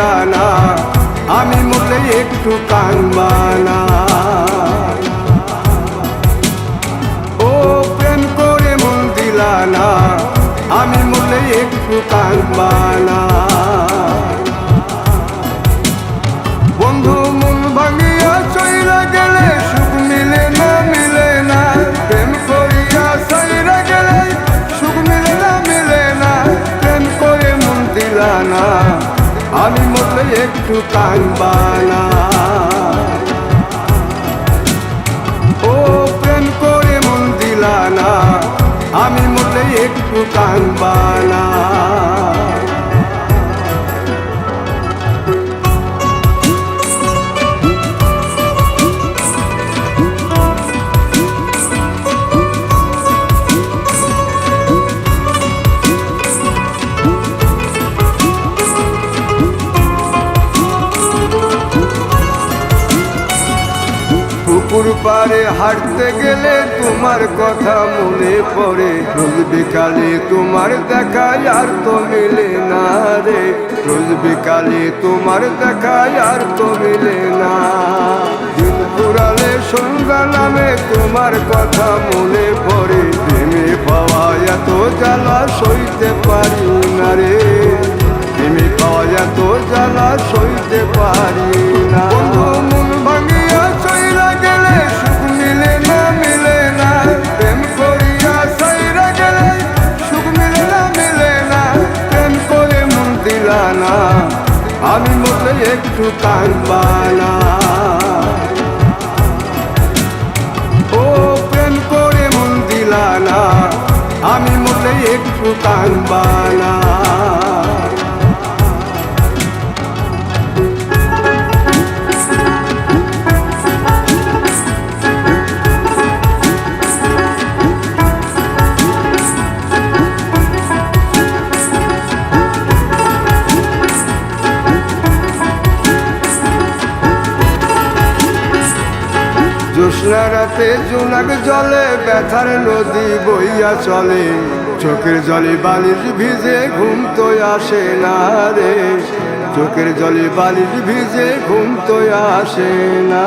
দিলা না, আমি মরলে একটু কাঁদবা না। ও প্রেম করে মন দিলা না, আমি মরলে একটু কাঁদবা না। বন্ধু মন ভাঙিয়া চইলা গেলে সুখ মিলে না, মিলে না। প্রেম করিয়া সাইরা গেলে সুখ মিলে না, মিলে না। প্রেম করে মন দিলা না, আমি মরলে একটু কাঁদবা না। ও প্রেম করে মন দিলা না, আমি মরলে একটু কাঁদবা না। পুকুর পাড়ে হাঁটতে গেলে তোমার কথা মনে পড়ে, রোজ বিকালে তোমার দেখা আর তো মিলে না রে। রোজ বিকালে তোমার দেখা আর তো মিলে না। দিন ফুরালে সন্ধ্যা নামে তোমার কথা মনে পড়ে, প্রেমে পাওয়া এত জ্বালা সইতে পারি না রে। প্রেমে পাওয়া এত জ্বালা সইতে পারি না। মন ভাঙিয়া চইলা গেলে সুখ মিলে না, মিলে না। প্রেম করিয়া সাইরা গেলে সুখ মিলে না, মিলে না। প্রেম করে মন দিলা না, আমি মরলে একটু কাঁদবা না। ও প্রেম করে মন দিলা না, আমি মরলে একটু কাঁদবা না। জ্যোৎস্না রাতে জোনাক জলে ব্যথার নদী বইয়া চলে, চোখের জলে বালিশ ভিজে ঘুম তো আসে না রে। চোখের জলে বালিশ ভিজে ঘুম তো আসে না।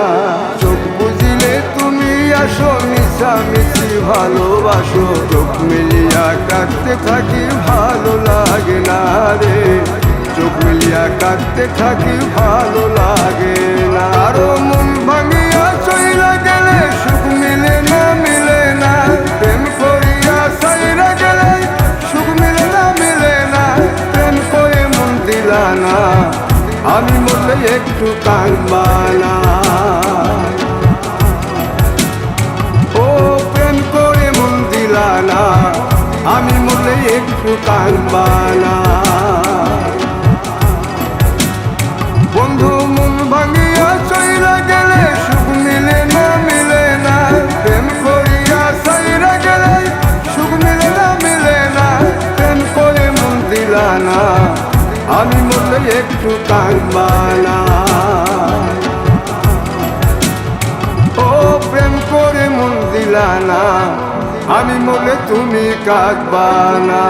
চোখ বুঝিলে তুমি আসো, মিশামিশি ভালোবাসো। চোখ মিলিয়া কাঁদতে থাকি ভালো লাগে না রে। চোখ মিলিয়া কাঁদতে থাকি ভালো লাগে না। আরো মন ভাঙিয়া চইলা গেলে সুখ মিলে না, মিলে না। প্রেম করিয়া সাইরা গেলে সুখ মিলে না, মিলে না। প্রেম করে মন দিলা না, আমি মরলে একটু কাঁদবা না। ও প্রেম করে মন দিলা না, আমি মরলে একটু কাঁদবা না। বন্ধু মন ভাঙিয়া চইলা গেলে সুখ মিলে না, মিলে না। প্রেম করিয়া সাইরা গেলে সুখ মিলে না, মিলে না। প্রেম করে মন দিলা না, আমি মরলে একটু কাঁদবা না। ও প্রেম করে মন দিলা না, আমি মরলে তুমি কাঁদবা না।